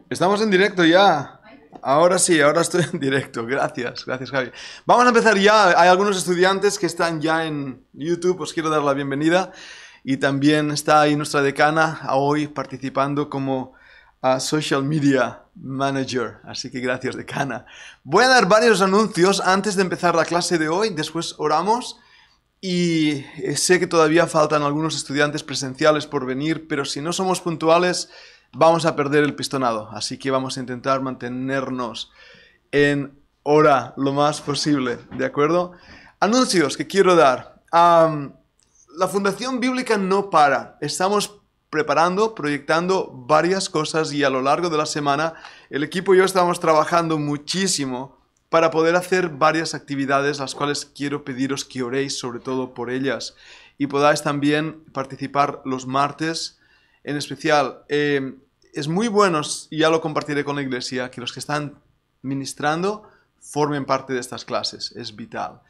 Estamos en directo ya. Ahora sí, ahora estoy en directo. Gracias, gracias Javi. Vamos a empezar ya. Hay algunos estudiantes que están ya en YouTube. Os quiero dar la bienvenida. Y también está ahí nuestra decana hoy participando como Social Media Manager. Así que gracias, decana. Voy a dar varios anuncios antes de empezar la clase de hoy. Después oramos. Y sé que todavía faltan algunos estudiantes presenciales por venir, pero si no somos puntuales, vamos a perder el pistonado. Así que vamos a intentar mantenernos en hora lo más posible, ¿de acuerdo? Anuncios que quiero dar. La Fundación Bíblica no para. Estamos preparando, proyectando varias cosas y a lo largo de la semana el equipo y yo estamos trabajando muchísimo para poder hacer varias actividades, las cuales quiero pediros que oréis sobre todo por ellas y podáis también participar los martes en especial. Es muy bueno, y ya lo compartiré con la iglesia, que los que están ministrando formen parte de estas clases, es vital.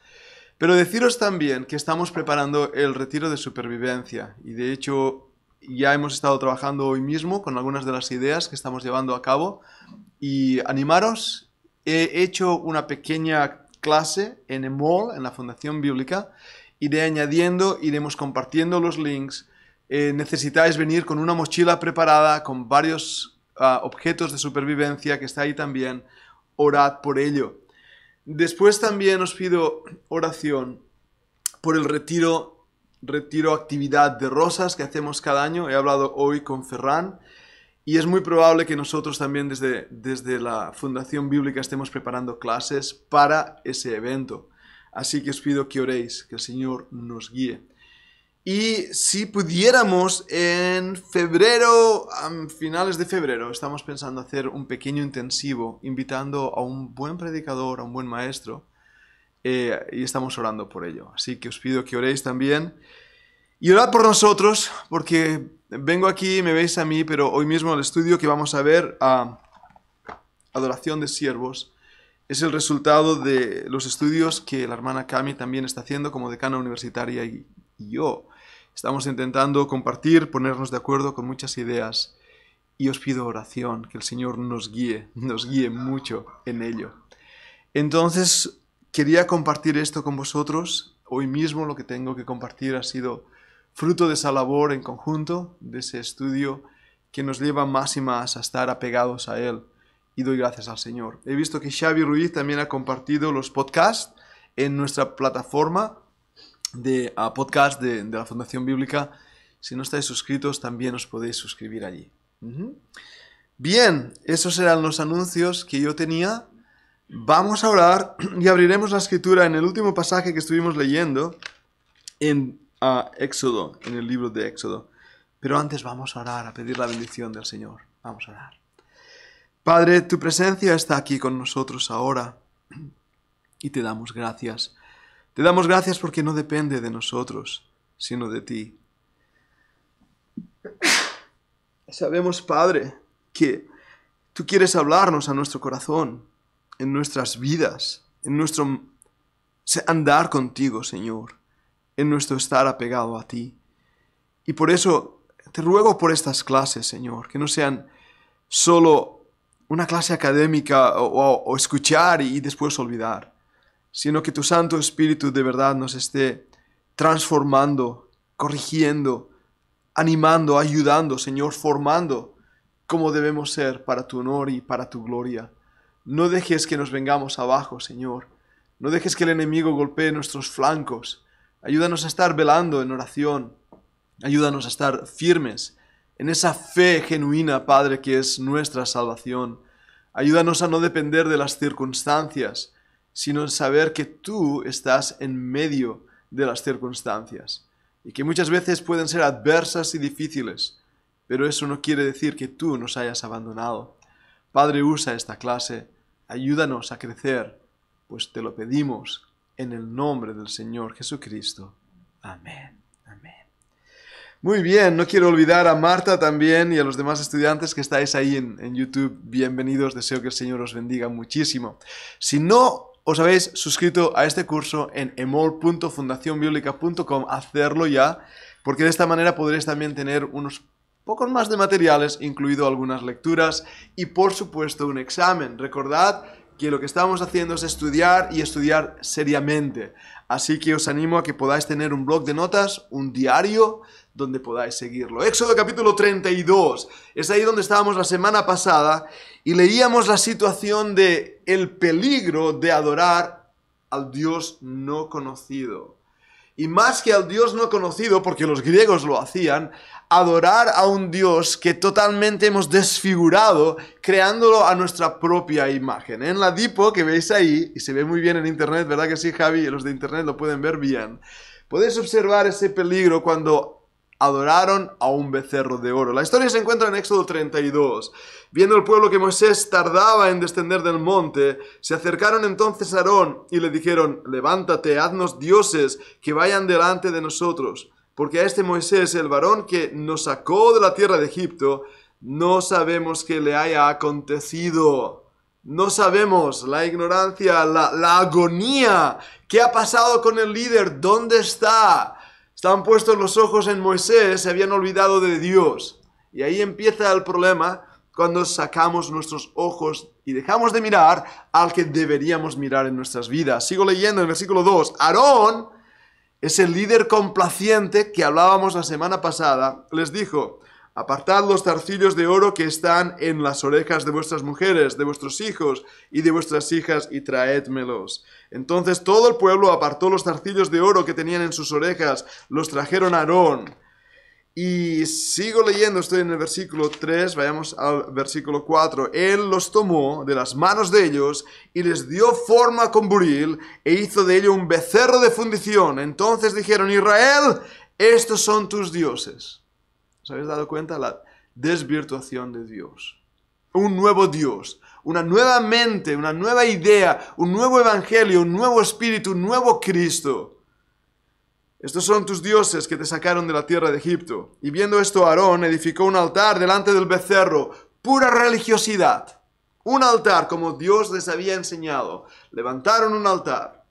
Pero deciros también que estamos preparando el retiro de supervivencia y de hecho ya hemos estado trabajando hoy mismo con algunas de las ideas que estamos llevando a cabo y animaros. He hecho una pequeña clase en EMOL, en la Fundación Bíblica, iré añadiendo, iremos compartiendo los links. Necesitáis venir con una mochila preparada, con varios objetos de supervivencia que está ahí también. Orad por ello. Después también os pido oración por el retiro actividad de rosas que hacemos cada año. He hablado hoy con Ferran. Y es muy probable que nosotros también desde la Fundación Bíblica estemos preparando clases para ese evento. Así que os pido que oréis, que el Señor nos guíe. Y si pudiéramos en febrero, a finales de febrero, estamos pensando hacer un pequeño intensivo, invitando a un buen predicador, a un buen maestro, y estamos orando por ello. Así que os pido que oréis también. Y orad por nosotros, porque vengo aquí, me veis a mí, pero hoy mismo el estudio que vamos a ver, Adoración de Siervos, es el resultado de los estudios que la hermana Cami también está haciendo como decana universitaria y yo. Estamos intentando compartir, ponernos de acuerdo con muchas ideas y os pido oración, que el Señor nos guíe mucho en ello. Entonces, quería compartir esto con vosotros. Hoy mismo lo que tengo que compartir ha sido fruto de esa labor en conjunto, de ese estudio que nos lleva más y más a estar apegados a Él. Y doy gracias al Señor. He visto que Xavi Ruiz también ha compartido los podcasts en nuestra plataforma de podcast de la Fundación Bíblica. Si no estáis suscritos, también os podéis suscribir allí. Bien, esos eran los anuncios que yo tenía. Vamos a orar y abriremos la escritura en el último pasaje que estuvimos leyendo en Éxodo, en el libro de Éxodo. Pero antes vamos a orar, a pedir la bendición del Señor. Vamos a orar. Padre, tu presencia está aquí con nosotros ahora y te damos gracias. Te damos gracias porque no depende de nosotros, sino de ti. Sabemos, Padre, que tú quieres hablarnos a nuestro corazón, en nuestras vidas, en nuestro andar contigo, Señor, en nuestro estar apegado a ti. Y por eso te ruego por estas clases, Señor, que no sean solo una clase académica o escuchar y después olvidar, sino que tu Santo Espíritu de verdad nos esté transformando, corrigiendo, animando, ayudando, Señor, formando como debemos ser para tu honor y para tu gloria. No dejes que nos vengamos abajo, Señor. No dejes que el enemigo golpee nuestros flancos. Ayúdanos a estar velando en oración. Ayúdanos a estar firmes en esa fe genuina, Padre, que es nuestra salvación. Ayúdanos a no depender de las circunstancias, sino en saber que tú estás en medio de las circunstancias y que muchas veces pueden ser adversas y difíciles, pero eso no quiere decir que tú nos hayas abandonado. Padre, usa esta clase, ayúdanos a crecer, pues te lo pedimos en el nombre del Señor Jesucristo. Amén. Amén. Muy bien, no quiero olvidar a Marta también y a los demás estudiantes que estáis ahí en YouTube. Bienvenidos, deseo que el Señor os bendiga muchísimo. Si no os habéis suscrito a este curso en emol.fundacionbiblica.com, hacerlo ya, porque de esta manera podréis también tener unos pocos más de materiales, incluido algunas lecturas y por supuesto un examen. Recordad que lo que estamos haciendo es estudiar y estudiar seriamente. Así que os animo a que podáis tener un blog de notas, un diario, donde podáis seguirlo. Éxodo capítulo 32. Es ahí donde estábamos la semana pasada y leíamos la situación de el peligro de adorar al Dios no conocido. Y más que al Dios no conocido, porque los griegos lo hacían, adorar a un Dios que totalmente hemos desfigurado, creándolo a nuestra propia imagen. En la dipo que veis ahí, y se ve muy bien en internet, ¿verdad que sí, Javi? Los de internet lo pueden ver bien. Podéis observar ese peligro cuando adoraron a un becerro de oro. La historia se encuentra en Éxodo 32. Viendo el pueblo que Moisés tardaba en descender del monte, se acercaron entonces a Aarón y le dijeron: levántate, haznos dioses que vayan delante de nosotros, porque a este Moisés, el varón que nos sacó de la tierra de Egipto, no sabemos qué le haya acontecido. No sabemos, la ignorancia, la agonía. ¿Qué ha pasado con el líder? ¿Dónde está? Estaban puestos los ojos en Moisés, se habían olvidado de Dios. Y ahí empieza el problema cuando sacamos nuestros ojos y dejamos de mirar al que deberíamos mirar en nuestras vidas. Sigo leyendo en el versículo 2. Aarón, ese líder complaciente que hablábamos la semana pasada, les dijo: apartad los zarcillos de oro que están en las orejas de vuestras mujeres, de vuestros hijos y de vuestras hijas, y traédmelos. Entonces todo el pueblo apartó los zarcillos de oro que tenían en sus orejas, los trajeron a Aarón. Y sigo leyendo, estoy en el versículo 3, vayamos al versículo 4. Él los tomó de las manos de ellos y les dio forma con buril e hizo de ello un becerro de fundición. Entonces dijeron: Israel, estos son tus dioses. ¿Os habéis dado cuenta? La desvirtuación de Dios. Un nuevo Dios, una nueva mente, una nueva idea, un nuevo evangelio, un nuevo espíritu, un nuevo Cristo. Estos son tus dioses que te sacaron de la tierra de Egipto. Y viendo esto, Aarón edificó un altar delante del becerro. Pura religiosidad. Un altar como Dios les había enseñado. Levantaron un altar.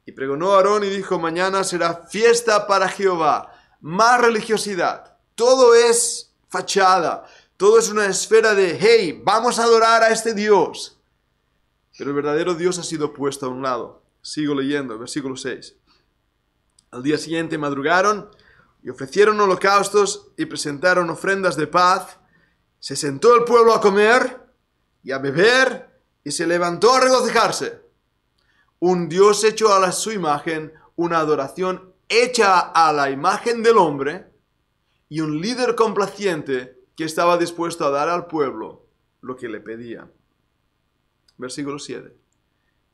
Y pregonó Aarón y dijo: mañana será fiesta para Jehová. Más religiosidad. Todo es fachada. Todo es una esfera de: hey, vamos a adorar a este Dios. Pero el verdadero Dios ha sido puesto a un lado. Sigo leyendo, versículo 6. Al día siguiente madrugaron y ofrecieron holocaustos y presentaron ofrendas de paz. Se sentó el pueblo a comer y a beber y se levantó a regocijarse. Un Dios hecho a su imagen, una adoración hecha a la imagen del hombre y un líder complaciente que estaba dispuesto a dar al pueblo lo que le pedían. Versículo 7.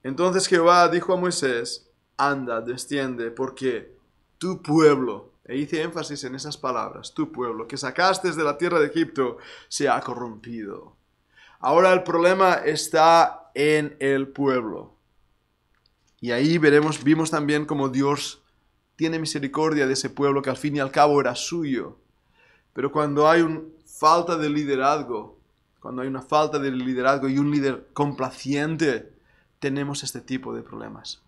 Entonces Jehová dijo a Moisés: anda, desciende, porque tu pueblo, e hice énfasis en esas palabras, tu pueblo, que sacaste de la tierra de Egipto, se ha corrompido. Ahora el problema está en el pueblo. Y ahí vimos también cómo Dios tiene misericordia de ese pueblo que al fin y al cabo era suyo. Pero cuando hay una falta de liderazgo, y un líder complaciente, tenemos este tipo de problemas.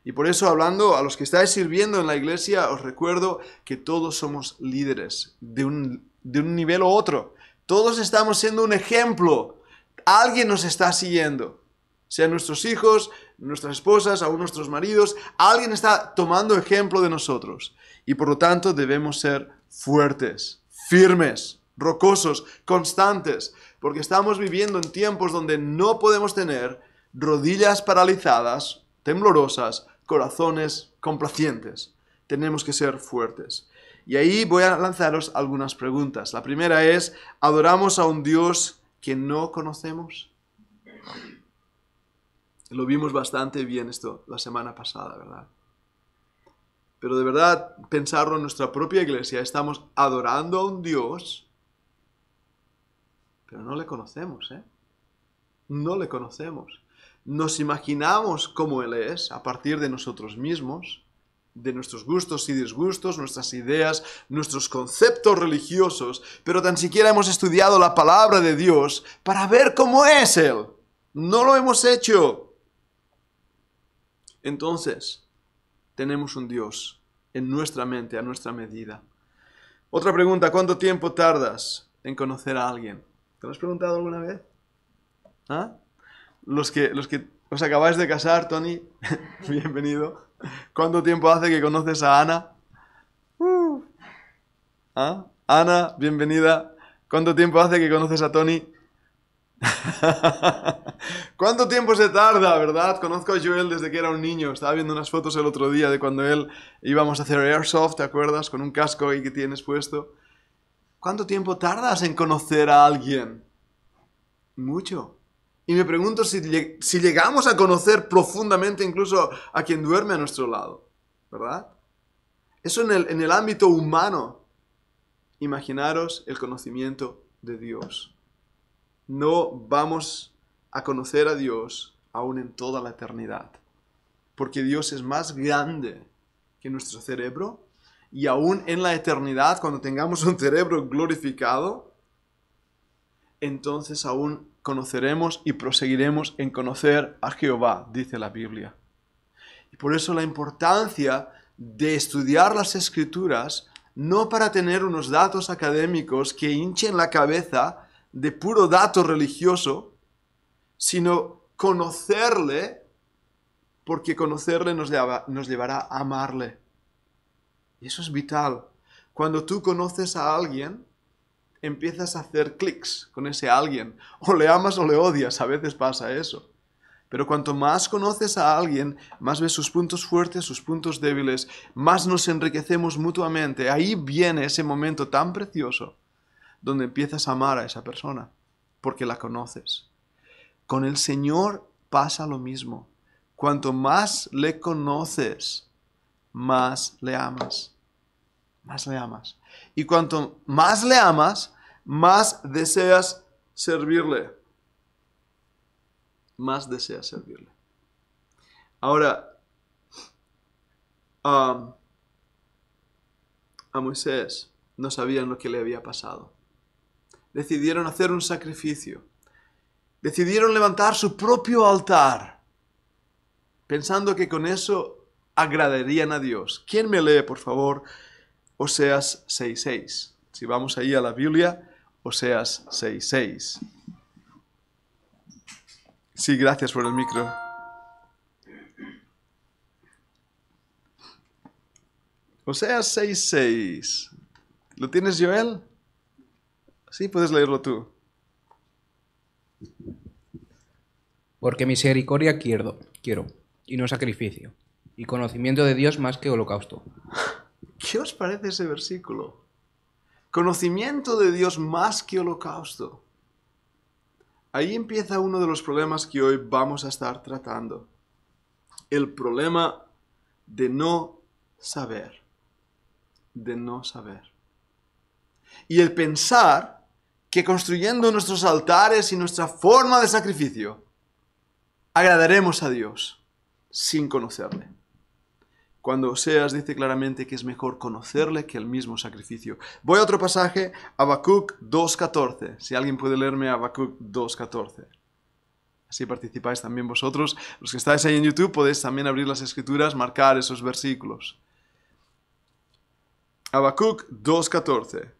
Y por eso, hablando a los que estáis sirviendo en la iglesia, os recuerdo que todos somos líderes de un nivel u otro. Todos estamos siendo un ejemplo. Alguien nos está siguiendo. Sean nuestros hijos, nuestras esposas, aún nuestros maridos. Alguien está tomando ejemplo de nosotros. Y por lo tanto debemos ser fuertes, firmes, rocosos, constantes. Porque estamos viviendo en tiempos donde no podemos tener rodillas paralizadas, temblorosas, corazones complacientes. Tenemos que ser fuertes. Y ahí voy a lanzaros algunas preguntas. La primera es: ¿adoramos a un Dios que no conocemos? Lo vimos bastante bien esto la semana pasada, ¿verdad? Pero de verdad, pensarlo en nuestra propia iglesia, estamos adorando a un Dios, pero no le conocemos, ¿eh? No le conocemos. Nos imaginamos cómo Él es a partir de nosotros mismos, de nuestros gustos y disgustos, nuestras ideas, nuestros conceptos religiosos, pero tan siquiera hemos estudiado la palabra de Dios para ver cómo es Él. No lo hemos hecho. Entonces, tenemos un Dios en nuestra mente, a nuestra medida. Otra pregunta, ¿cuánto tiempo tardas en conocer a alguien? ¿Te lo has preguntado alguna vez? ¿Ah? Los que os acabáis de casar, Tony, bienvenido. ¿Cuánto tiempo hace que conoces a Ana? ¿Ah? Ana, bienvenida. ¿Cuánto tiempo hace que conoces a Tony? ¿Cuánto tiempo se tarda, verdad? Conozco a Joel desde que era un niño. Estaba viendo unas fotos el otro día de cuando él íbamos a hacer airsoft, ¿te acuerdas? Con un casco ahí que tienes puesto. ¿Cuánto tiempo tardas en conocer a alguien? Mucho. Y me pregunto si llegamos a conocer profundamente incluso a quien duerme a nuestro lado, ¿verdad? Eso en el ámbito humano. Imaginaros el conocimiento de Dios. No vamos a conocer a Dios aún en toda la eternidad. Porque Dios es más grande que nuestro cerebro. Y aún en la eternidad, cuando tengamos un cerebro glorificado, entonces aún conoceremos y proseguiremos en conocer a Jehová, dice la Biblia. Y por eso la importancia de estudiar las Escrituras, no para tener unos datos académicos que hinchen la cabeza de puro dato religioso, sino conocerle, porque conocerle nos llevará a amarle. Y eso es vital. Cuando tú conoces a alguien, empiezas a hacer clics con ese alguien. O le amas o le odias, a veces pasa eso. Pero cuanto más conoces a alguien, más ves sus puntos fuertes, sus puntos débiles, más nos enriquecemos mutuamente. Ahí viene ese momento tan precioso donde empiezas a amar a esa persona, porque la conoces. Con el Señor pasa lo mismo. Cuanto más le conoces, más le amas. Más le amas. Y cuanto más le amas, más deseas servirle. Más deseas servirle. Ahora, a Moisés no sabían lo que le había pasado. Decidieron hacer un sacrificio. Decidieron levantar su propio altar, pensando que con eso agradarían a Dios. ¿Quién me lee, por favor, Oseas 6:6? Si vamos ahí a la Biblia, Oseas 6:6. Sí, gracias por el micro. Oseas 6:6. ¿Lo tienes, Joel? Sí, puedes leerlo tú. Porque misericordia quiero, y no sacrificio, y conocimiento de Dios más que holocausto. ¿Qué os parece ese versículo? Conocimiento de Dios más que holocausto. Ahí empieza uno de los problemas que hoy vamos a estar tratando. El problema de no saber. De no saber. Y el pensar que construyendo nuestros altares y nuestra forma de sacrificio, agradaremos a Dios sin conocerle. Cuando Oseas dice claramente que es mejor conocerle que el mismo sacrificio. Voy a otro pasaje, Habacuc 2:14. Si alguien puede leerme Habacuc 2:14. Así participáis también vosotros. Los que estáis ahí en YouTube podéis también abrir las Escrituras, marcar esos versículos. Habacuc 2:14.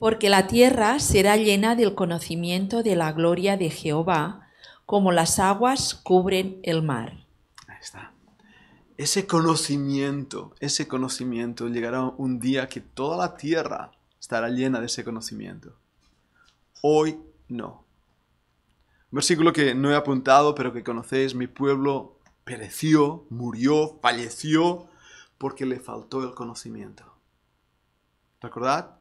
Porque la tierra será llena del conocimiento de la gloria de Jehová, como las aguas cubren el mar. Ahí está. Ese conocimiento llegará un día que toda la tierra estará llena de ese conocimiento. Hoy no. Un versículo que no he apuntado, pero que conocéis: mi pueblo pereció, murió, falleció, porque le faltó el conocimiento. ¿Recordad?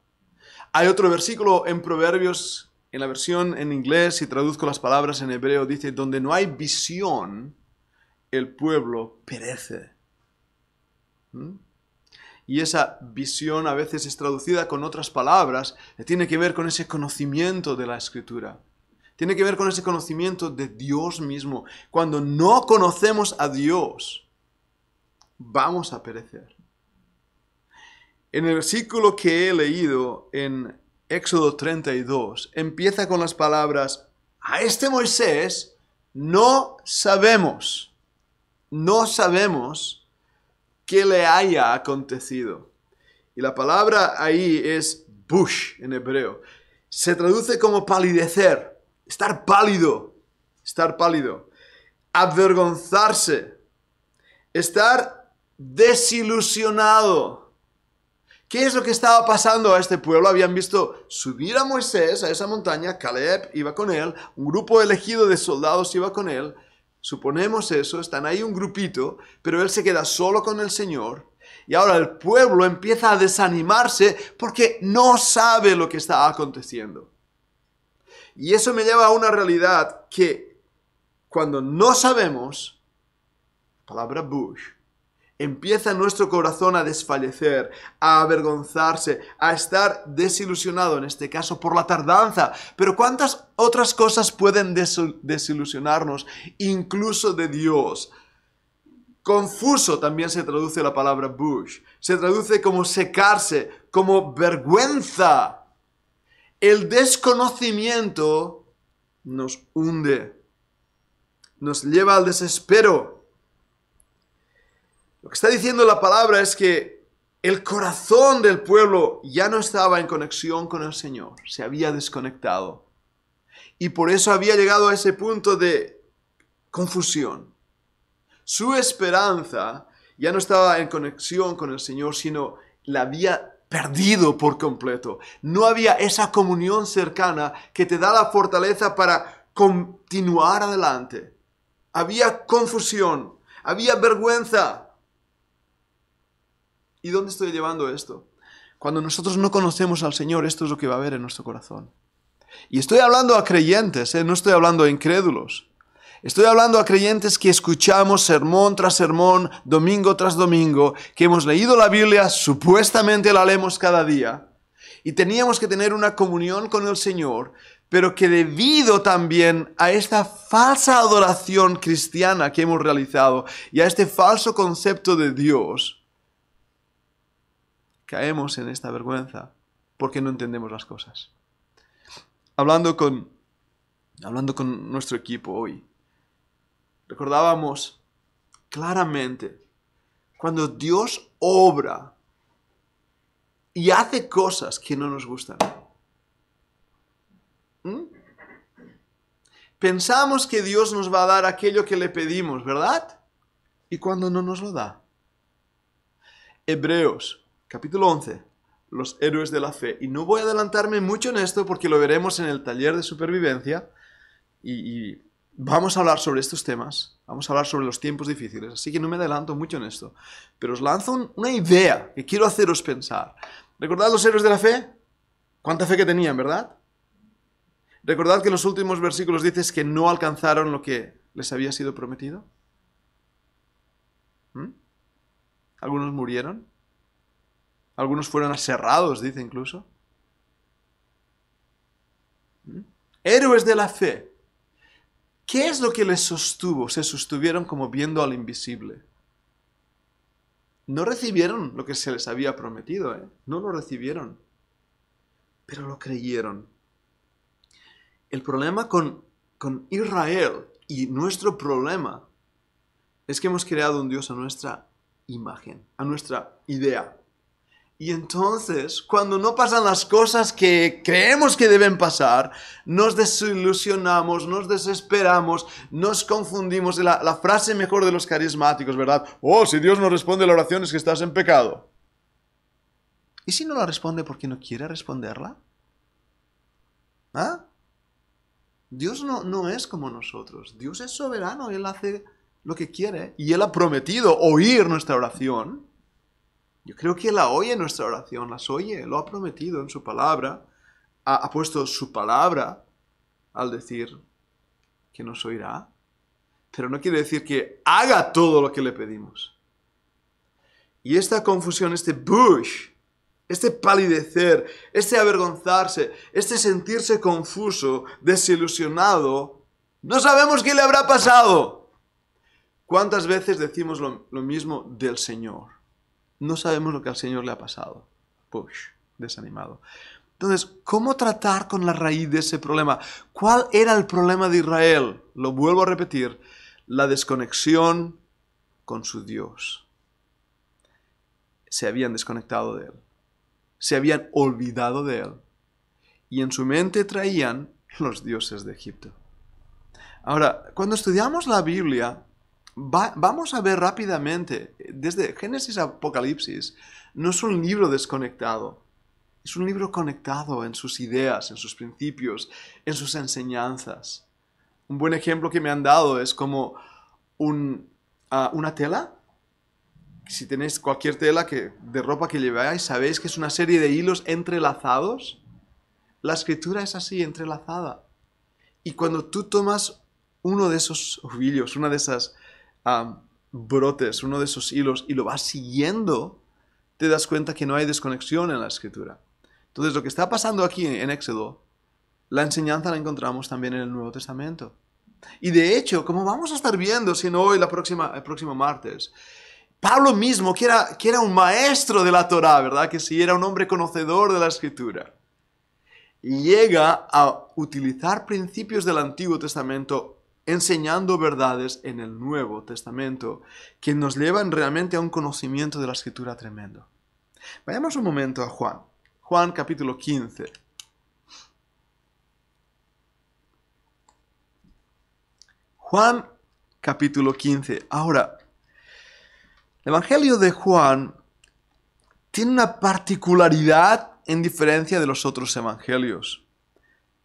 Hay otro versículo en Proverbios, en la versión en inglés, si traduzco las palabras en hebreo, dice: donde no hay visión, el pueblo perece. Y esa visión a veces es traducida con otras palabras, que tiene que ver con ese conocimiento de la Escritura. Tiene que ver con ese conocimiento de Dios mismo. Cuando no conocemos a Dios, vamos a perecer. En el versículo que he leído en Éxodo 32, empieza con las palabras: a este Moisés no sabemos que le haya acontecido. Y la palabra ahí es bush en hebreo. Se traduce como palidecer, estar pálido, avergonzarse, estar desilusionado. ¿Qué es lo que estaba pasando a este pueblo? Habían visto subir a Moisés a esa montaña, Caleb iba con él, un grupo elegido de soldados iba con él. Suponemos eso, están ahí un grupito, pero él se queda solo con el Señor. Y ahora el pueblo empieza a desanimarse porque no sabe lo que está aconteciendo. Y eso me lleva a una realidad que cuando no sabemos, palabra bush, empieza nuestro corazón a desfallecer, a avergonzarse, a estar desilusionado, en este caso por la tardanza. Pero ¿cuántas otras cosas pueden desilusionarnos, incluso de Dios? Confuso también se traduce la palabra bush. Se traduce como secarse, como vergüenza. El desconocimiento nos hunde, nos lleva al desespero. Lo que está diciendo la palabra es que el corazón del pueblo ya no estaba en conexión con el Señor, se había desconectado. Y por eso había llegado a ese punto de confusión. Su esperanza ya no estaba en conexión con el Señor, sino la había perdido por completo. No había esa comunión cercana que te da la fortaleza para continuar adelante. Había confusión, había vergüenza. ¿Y dónde estoy llevando esto? Cuando nosotros no conocemos al Señor, esto es lo que va a haber en nuestro corazón. Y estoy hablando a creyentes, no estoy hablando a incrédulos. Estoy hablando a creyentes que escuchamos sermón tras sermón, domingo tras domingo, que hemos leído la Biblia, supuestamente la leemos cada día, y teníamos que tener una comunión con el Señor, pero que debido también a esta falsa adoración cristiana que hemos realizado y a este falso concepto de Dios, caemos en esta vergüenza porque no entendemos las cosas. Hablando con nuestro equipo hoy, recordábamos claramente cuando Dios obra y hace cosas que no nos gustan. Pensamos que Dios nos va a dar aquello que le pedimos, ¿verdad? Y cuando no nos lo da. Hebreos, capítulo 11, los héroes de la fe. Y no voy a adelantarme mucho en esto porque lo veremos en el taller de supervivencia. Y vamos a hablar sobre estos temas. Vamos a hablar sobre los tiempos difíciles. Así que no me adelanto mucho en esto. Pero os lanzo una idea que quiero haceros pensar. ¿Recordad los héroes de la fe? ¿Cuánta fe que tenían, verdad? ¿Recordad que en los últimos versículos dices que no alcanzaron lo que les había sido prometido? Algunos murieron. Algunos fueron aserrados, dice incluso. Héroes de la fe. ¿Qué es lo que les sostuvo? Se sostuvieron como viendo al invisible. No recibieron lo que se les había prometido, No lo recibieron. Pero lo creyeron. El problema con Israel y nuestro problema es que hemos creado un Dios a nuestra imagen, a nuestra idea. Y entonces, cuando no pasan las cosas que creemos que deben pasar, nos desilusionamos, nos desesperamos, nos confundimos. La frase mejor de los carismáticos, ¿verdad? Oh, si Dios no responde la oración es que estás en pecado. ¿Y si no la responde porque no quiere responderla? ¿Ah? Dios no es como nosotros. Dios es soberano, Él hace lo que quiere. Y Él ha prometido oír nuestra oración. Yo creo que Él la oye nuestra oración, las oye, lo ha prometido en su palabra, ha puesto su palabra al decir que nos oirá, pero no quiere decir que haga todo lo que le pedimos. Y esta confusión, este bush, este palidecer, este avergonzarse, este sentirse confuso, desilusionado, no sabemos qué le habrá pasado. ¿Cuántas veces decimos lo mismo del Señor? No sabemos lo que al Señor le ha pasado. Push, desanimado. Entonces, ¿cómo tratar con la raíz de ese problema? ¿Cuál era el problema de Israel? Lo vuelvo a repetir. La desconexión con su Dios. se habían desconectado de Él. Se habían olvidado de Él. Y en su mente traían los dioses de Egipto. Ahora, cuando estudiamos la Biblia, vamos a ver rápidamente, desde Génesis a Apocalipsis, no es un libro desconectado. Es un libro conectado en sus ideas, en sus principios, en sus enseñanzas. Un buen ejemplo que me han dado es como una tela. Si tenéis cualquier tela de ropa que lleváis, sabéis que es una serie de hilos entrelazados. La escritura es así, entrelazada. Y cuando tú tomas uno de esos ovillos, una de esas brotes, uno de esos hilos, y lo vas siguiendo, te das cuenta que no hay desconexión en la escritura. Entonces, lo que está pasando aquí en Éxodo, la enseñanza la encontramos también en el Nuevo Testamento. Y de hecho, como vamos a estar viendo, si no hoy, el próximo martes, Pablo mismo, que era un maestro de la Torá, ¿verdad? Que sí, era un hombre conocedor de la Escritura, llega a utilizar principios del Antiguo Testamento enseñando verdades en el Nuevo Testamento que nos llevan realmente a un conocimiento de la Escritura tremendo. Vayamos un momento a Juan. Juan capítulo 15. Juan capítulo 15. Ahora, el Evangelio de Juan tiene una particularidad en diferencia de los otros evangelios.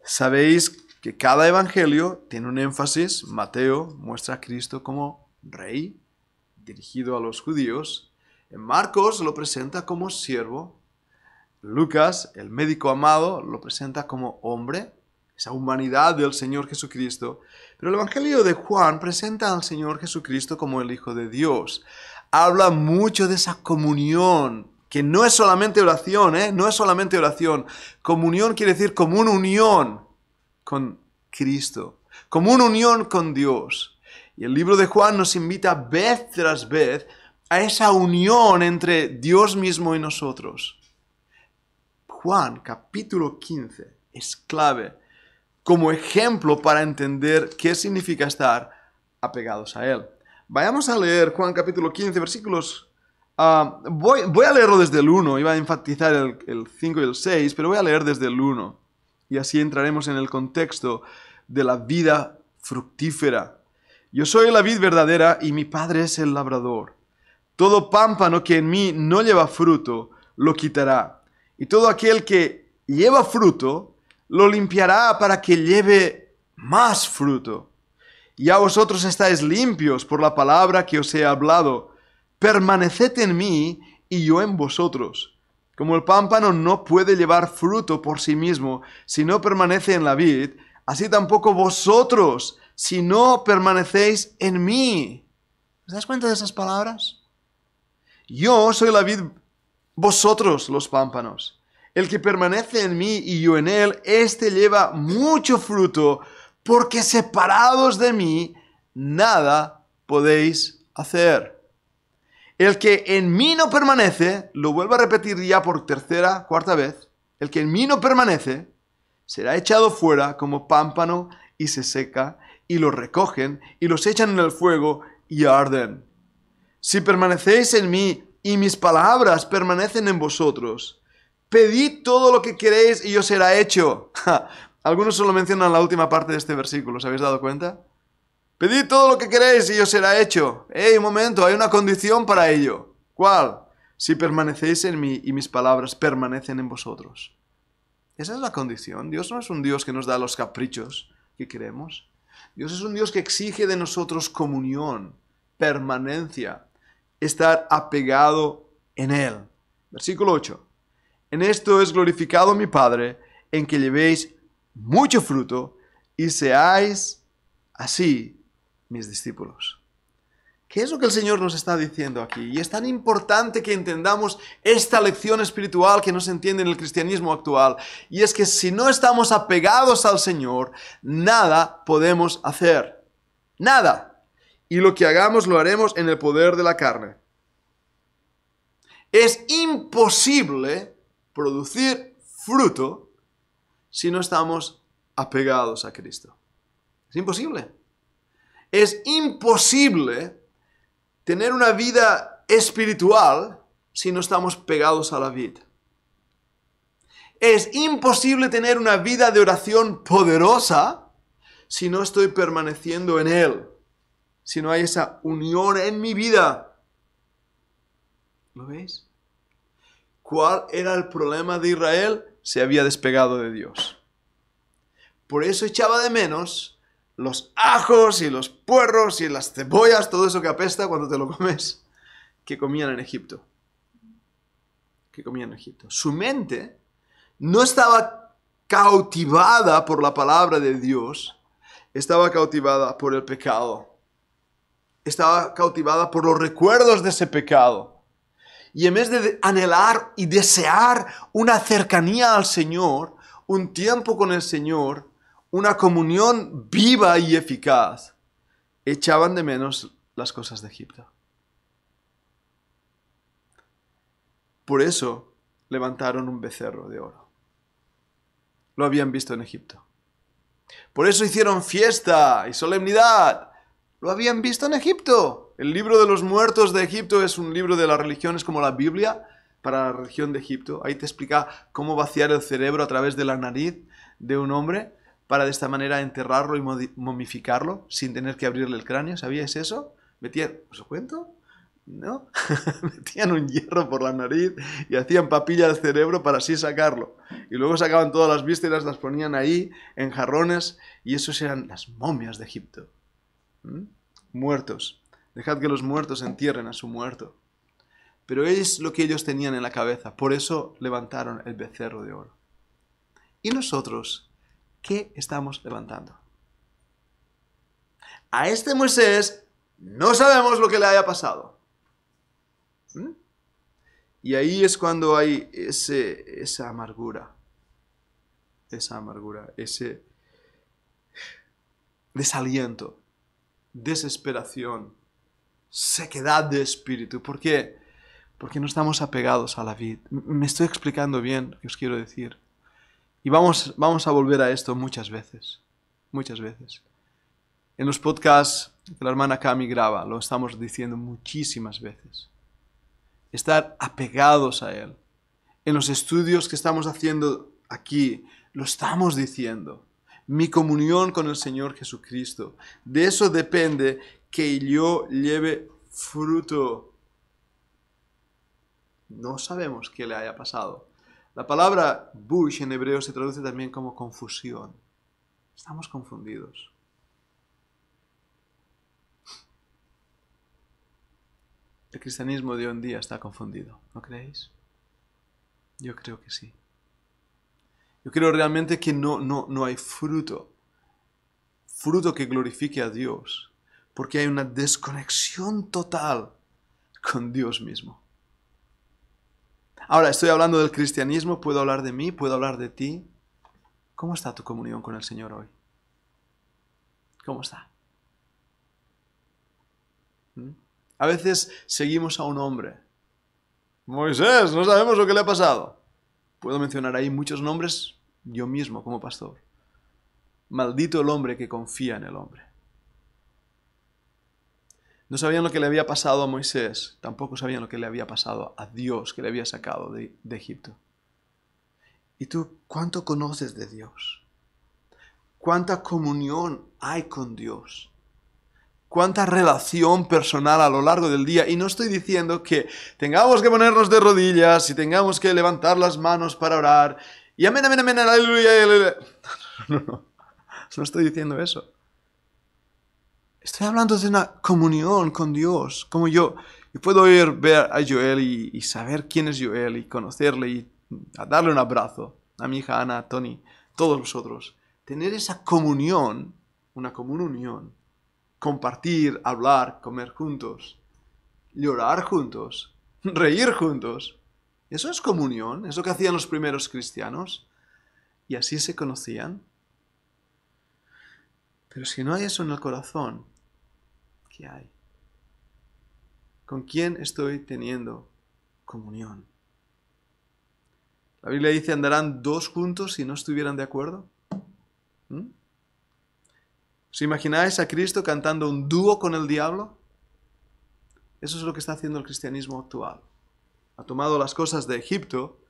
Sabéis que cada evangelio tiene un énfasis. Mateo muestra a Cristo como rey, dirigido a los judíos. En Marcos lo presenta como siervo. Lucas, el médico amado, lo presenta como hombre, esa humanidad del Señor Jesucristo. Pero el Evangelio de Juan presenta al Señor Jesucristo como el Hijo de Dios. Habla mucho de esa comunión, que no es solamente oración, no es solamente oración. Comunión quiere decir como una unión con Cristo, como una unión con Dios. Y el libro de Juan nos invita vez tras vez a esa unión entre Dios mismo y nosotros. Juan capítulo 15 es clave como ejemplo para entender qué significa estar apegados a Él. Vayamos a leer Juan capítulo 15, versículos. Voy a leerlo desde el 1, iba a enfatizar el 5 y el 6, pero voy a leer desde el 1. Y así entraremos en el contexto de la vida fructífera. Yo soy la vid verdadera y mi Padre es el labrador. Todo pámpano que en mí no lleva fruto, lo quitará. Y todo aquel que lleva fruto, lo limpiará para que lleve más fruto. Ya vosotros estáis limpios por la palabra que os he hablado. Permaneced en mí y yo en vosotros. Como el pámpano no puede llevar fruto por sí mismo si no permanece en la vid, así tampoco vosotros si no permanecéis en mí. ¿Os das cuenta de esas palabras? Yo soy la vid, vosotros los pámpanos. El que permanece en mí y yo en él, éste lleva mucho fruto, porque separados de mí, nada podéis hacer. El que en mí no permanece, lo vuelvo a repetir ya por tercera, cuarta vez, el que en mí no permanece, será echado fuera como pámpano y se seca, y los recogen y los echan en el fuego y arden. Si permanecéis en mí y mis palabras permanecen en vosotros, pedid todo lo que queréis y os será hecho. Algunos solo mencionan la última parte de este versículo, ¿os habéis dado cuenta? Pedid todo lo que queréis y os será hecho. Un momento, hay una condición para ello. ¿Cuál? Si permanecéis en mí y mis palabras permanecen en vosotros. Esa es la condición. Dios no es un Dios que nos da los caprichos que queremos. Dios es un Dios que exige de nosotros comunión, permanencia, estar apegado en Él. Versículo 8. En esto es glorificado mi Padre, en que llevéis mucho fruto y seáis así mis discípulos. ¿Qué es lo que el Señor nos está diciendo aquí? Y es tan importante que entendamos esta lección espiritual que no se entiende en el cristianismo actual. Y es que si no estamos apegados al Señor, nada podemos hacer. Nada. Y lo que hagamos lo haremos en el poder de la carne. Es imposible producir fruto si no estamos apegados a Cristo. Es imposible. Es imposible tener una vida espiritual si no estamos pegados a la vid. Es imposible tener una vida de oración poderosa si no estoy permaneciendo en Él, si no hay esa unión en mi vida. ¿Lo veis? ¿Cuál era el problema de Israel? Se había despegado de Dios. Por eso echaba de menos los ajos y los puerros y las cebollas, todo eso que apesta cuando te lo comes, que comían en Egipto. Su mente no estaba cautivada por la palabra de Dios, estaba cautivada por el pecado. Estaba cautivada por los recuerdos de ese pecado. Y en vez de anhelar y desear una cercanía al Señor, un tiempo con el Señor, una comunión viva y eficaz, echaban de menos las cosas de Egipto. Por eso levantaron un becerro de oro. Lo habían visto en Egipto. Por eso hicieron fiesta y solemnidad. Lo habían visto en Egipto. El libro de los muertos de Egipto es un libro de las religiones como la Biblia para la religión de Egipto. Ahí te explica cómo vaciar el cerebro a través de la nariz de un hombre para de esta manera enterrarlo y momificarlo sin tener que abrirle el cráneo. ¿Sabíais eso? ¿Os lo cuento? ¿No? Metían un hierro por la nariz y hacían papilla al cerebro para así sacarlo. Y luego sacaban todas las vísceras, las ponían ahí en jarrones y esos eran las momias de Egipto. Muertos. Dejad que los muertos entierren a su muerto. Pero es lo que ellos tenían en la cabeza. Por eso levantaron el becerro de oro. ¿Y nosotros qué estamos levantando? A este Moisés no sabemos lo que le haya pasado. Y ahí es cuando hay esa amargura, ese desaliento, desesperación, sequedad de espíritu. ¿Por qué? Porque no estamos apegados a la vid. Me estoy explicando bien lo que os quiero decir. Y vamos a volver a esto muchas veces. En los podcasts que la hermana Cami graba, lo estamos diciendo muchísimas veces. Estar apegados a Él. En los estudios que estamos haciendo aquí, lo estamos diciendo. Mi comunión con el Señor Jesucristo. De eso depende que yo lleve fruto. No sabemos qué le haya pasado. La palabra bush en hebreo se traduce también como confusión. Estamos confundidos. El cristianismo de hoy en día está confundido, ¿no creéis? Yo creo que sí. Yo creo realmente que no hay fruto que glorifique a Dios, porque hay una desconexión total con Dios mismo. Ahora, estoy hablando del cristianismo, puedo hablar de mí, puedo hablar de ti. ¿Cómo está tu comunión con el Señor hoy? ¿Cómo está? A veces seguimos a un hombre. Moisés, no sabemos lo que le ha pasado. Puedo mencionar ahí muchos nombres, yo mismo como pastor. Maldito el hombre que confía en el hombre. No sabían lo que le había pasado a Moisés, tampoco sabían lo que le había pasado a Dios que le había sacado de Egipto. ¿Y tú cuánto conoces de Dios? ¿Cuánta comunión hay con Dios? ¿Cuánta relación personal a lo largo del día? Y no estoy diciendo que tengamos que ponernos de rodillas y tengamos que levantar las manos para orar. Y amén, amén, amén, aleluya, aleluya. No estoy diciendo eso. Estoy hablando de una comunión con Dios. Como yo puedo ver a Joel y saber quién es Joel y conocerle y darle un abrazo. A mi hija Ana, a Tony, todos nosotros. Tener esa comunión, una común unión. Compartir, hablar, comer juntos, llorar juntos, reír juntos. Eso es comunión, es lo que hacían los primeros cristianos. Y así se conocían. Pero si no hay eso en el corazón, ¿qué hay? ¿Con quién estoy teniendo comunión? La Biblia dice, ¿andarán dos juntos si no estuvieran de acuerdo? ¿Os imagináis a Cristo cantando un dúo con el diablo? Eso es lo que está haciendo el cristianismo actual. ha tomado las cosas de Egipto,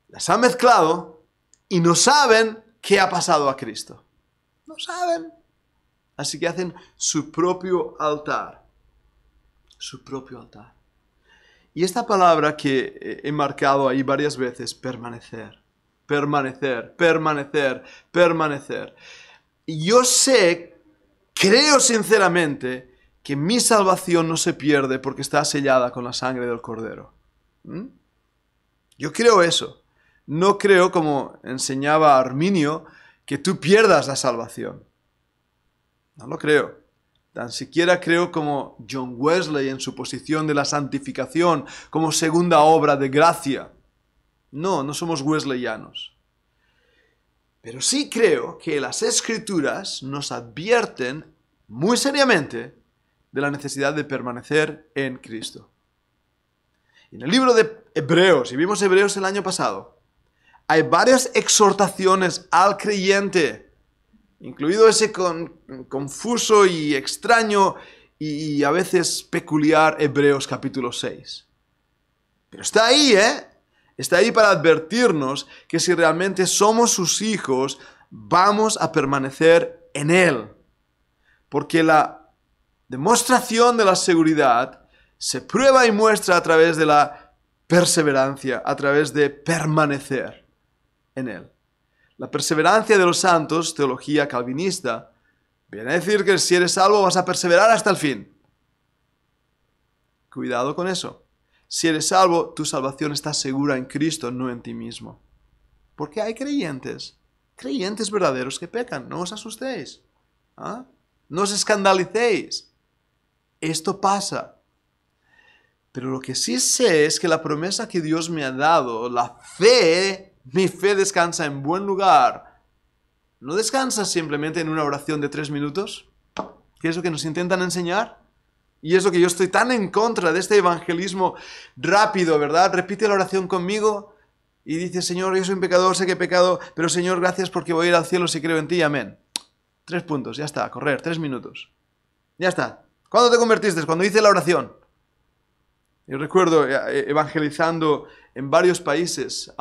las ha mezclado y no saben qué ha pasado a Cristo. No saben. Así que hacen su propio altar. Su propio altar. Y esta palabra que he marcado ahí varias veces, permanecer, permanecer, permanecer, permanecer. Y yo creo sinceramente que mi salvación no se pierde porque está sellada con la sangre del Cordero. Yo creo eso. No creo, como enseñaba Arminio, que tú pierdas la salvación. No lo creo. Tan siquiera creo como John Wesley en su posición de la santificación como segunda obra de gracia. No, no somos wesleyanos. Pero sí creo que las Escrituras nos advierten muy seriamente de la necesidad de permanecer en Cristo. En el libro de Hebreos, y vimos Hebreos el año pasado, hay varias exhortaciones al creyente, incluido ese confuso y extraño y a veces peculiar Hebreos capítulo 6. Pero está ahí, Está ahí para advertirnos que si realmente somos sus hijos, vamos a permanecer en Él. Porque la demostración de la seguridad se prueba y muestra a través de la perseverancia, a través de permanecer en Él. La perseverancia de los santos, teología calvinista, viene a decir que si eres salvo vas a perseverar hasta el fin. Cuidado con eso. Si eres salvo, tu salvación está segura en Cristo, no en ti mismo. Porque hay creyentes verdaderos que pecan. No os asustéis. No os escandalicéis. Esto pasa. Pero lo que sí sé es que la promesa que Dios me ha dado, mi fe descansa en buen lugar. No descansa simplemente en una oración de 3 minutos, que es lo que nos intentan enseñar. Y es lo que yo estoy tan en contra de este evangelismo rápido, ¿verdad? Repite la oración conmigo y dice, Señor, yo soy un pecador, sé que he pecado, pero Señor, gracias porque voy a ir al cielo si creo en ti, amén. 3 puntos, ya está, a correr, 3 minutos. Ya está. ¿Cuándo te convertiste? Cuando hice la oración. Yo recuerdo evangelizando en varios países,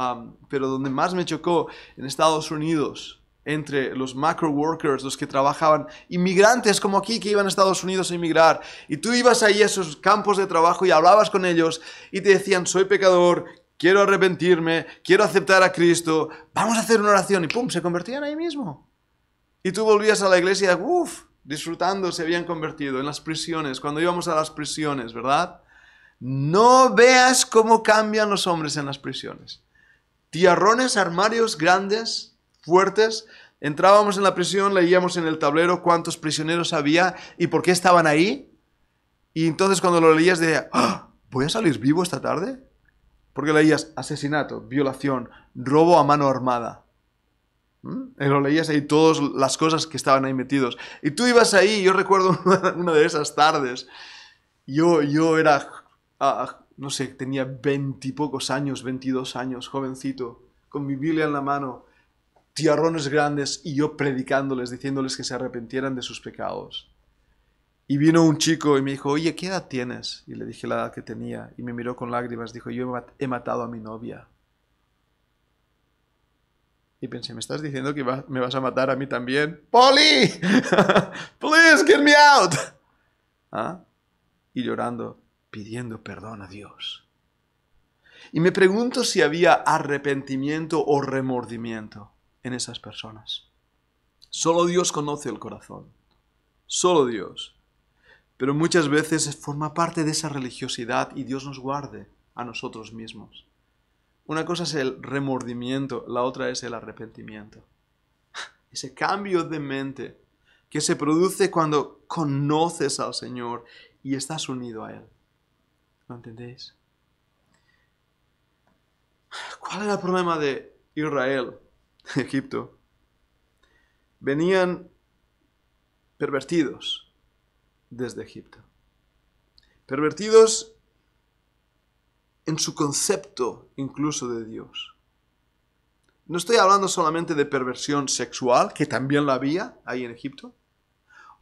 pero donde más me chocó, en Estados Unidos, entre los macro workers, los que trabajaban, inmigrantes como aquí que iban a Estados Unidos a inmigrar, y tú ibas ahí a esos campos de trabajo y hablabas con ellos y te decían, soy pecador, quiero arrepentirme, quiero aceptar a Cristo, vamos a hacer una oración, y pum, se convertían ahí mismo. Y tú volvías a la iglesia, disfrutando, se habían convertido en las prisiones, cuando íbamos a las prisiones, ¿verdad? No veas cómo cambian los hombres en las prisiones. Tiarrones, armarios grandes, fuertes, entrábamos en la prisión, leíamos en el tablero cuántos prisioneros había y por qué estaban ahí. Y entonces cuando lo leías decías, ¿voy a salir vivo esta tarde? Porque leías asesinato, violación, robo a mano armada. Y lo leías ahí todas las cosas que estaban ahí metidos. Y tú ibas ahí, yo recuerdo una de esas tardes, yo era, no sé, tenía 20 y pocos años, 22 años, jovencito, con mi Biblia en la mano, tiarrones grandes y yo predicándoles, diciéndoles que se arrepintieran de sus pecados. Y vino un chico y me dijo, oye, ¿qué edad tienes? Y le dije la edad que tenía y me miró con lágrimas, dijo, yo he matado a mi novia. Y pensé, ¿me estás diciendo que me vas a matar a mí también? ¡Poli! ¡Please, get me out! Y llorando, pidiendo perdón a Dios. Y me pregunto si había arrepentimiento o remordimiento en esas personas. Solo Dios conoce el corazón. Solo Dios. Pero muchas veces forma parte de esa religiosidad y Dios nos guarde a nosotros mismos. Una cosa es el remordimiento, la otra es el arrepentimiento. Ese cambio de mente que se produce cuando conoces al Señor y estás unido a Él. ¿Lo entendéis? ¿Cuál era el problema de Israel, Egipto? Venían pervertidos desde Egipto. Pervertidos en su concepto incluso de Dios. No estoy hablando solamente de perversión sexual, que también la había ahí en Egipto,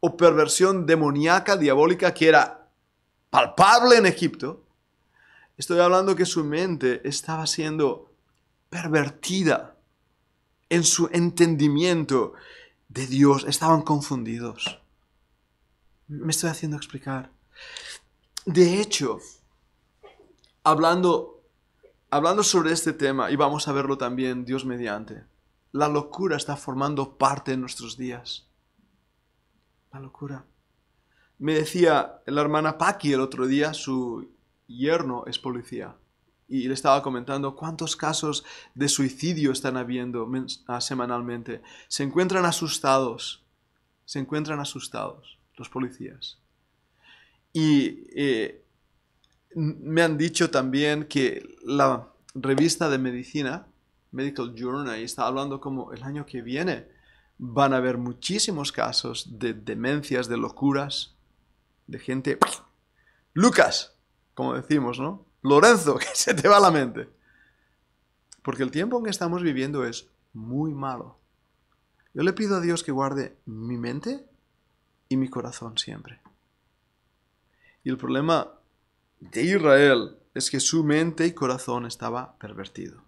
o perversión demoníaca, diabólica, que era palpable en Egipto. Estoy hablando que su mente estaba siendo pervertida en su entendimiento de Dios. Estaban confundidos. Me estoy haciendo explicar. De hecho, hablando sobre este tema, y vamos a verlo también, Dios mediante, la locura está formando parte de nuestros días. La locura. Me decía la hermana Paqui el otro día, su yerno es policía, y le estaba comentando cuántos casos de suicidio están habiendo semanalmente. Se encuentran asustados los policías. Y me han dicho también que la revista de medicina, Medical Journal, está hablando como el año que viene van a haber muchísimos casos de demencias, de locuras, de gente... Lucas, como decimos, ¿no? Lorenzo, que se te va la mente. Porque el tiempo en que estamos viviendo es muy malo. Yo le pido a Dios que guarde mi mente y mi corazón siempre. Y el problema de Israel es que su mente y corazón estaba pervertido.